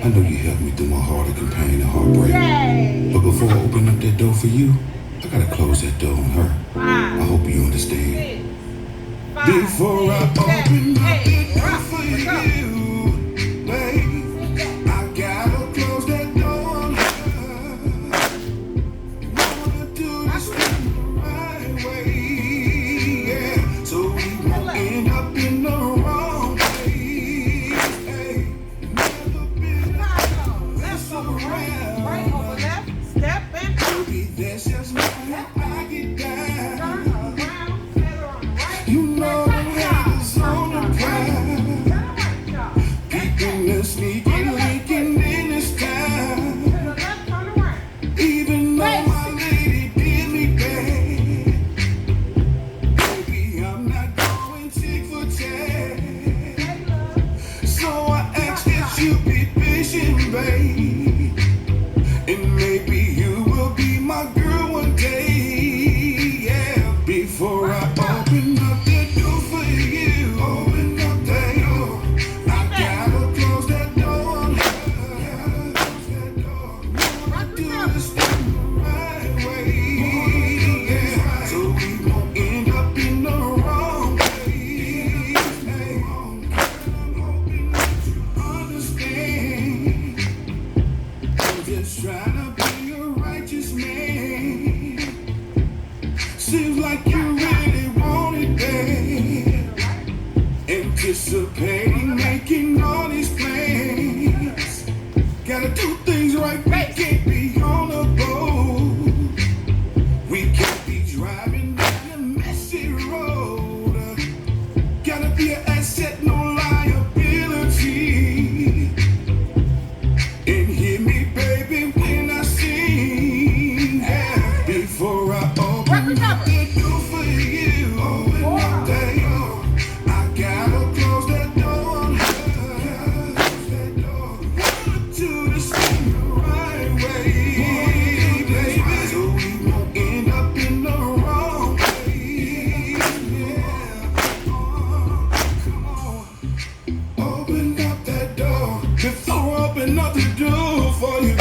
I know you helped me through my heartache and pain and heartbreak. But before I open up that door for you, I gotta close that door on her. I hope you understand. Before I open up that door for you, babe, I gotta close that door on her. You wanna do this thing the right way, yeah, so we won't end up in the wrong place. Hey, never been less around. Right over left, step and Baby, that's just not how I get down. turn around, head on the right. You know the haters on the ground. Turn right, y'all. Peeking and sneaking, leaking in this To town. the left, turn around. Even though my lady did me bad, baby, I'm not going tit for tat. So I ask that you be patient, babe, and maybe you will be my girl one day, yeah. Before I open up that door for you, open up that door, I gotta close that door on her. Close that door. Wanna do this thing the right way, yeah, so we won't end up in the wrong place. Hey, girl, I'm hoping that you understand. I'm just trying to be a righteous man. Seems like you really want it bad. Anticipating making all these plans. Gotta do things right, we can't be on a boat. We can't be driving down a messy road. Gotta be an asset, no liability. And hear me, baby, when I sing, yeah. Before I open up the door for you, open up that door, I gotta close that door on her. Close that door. Wanna do this thing the right way, baby, so we won't end up in the wrong place, yeah. Come on, open up that door before I open up the door for you.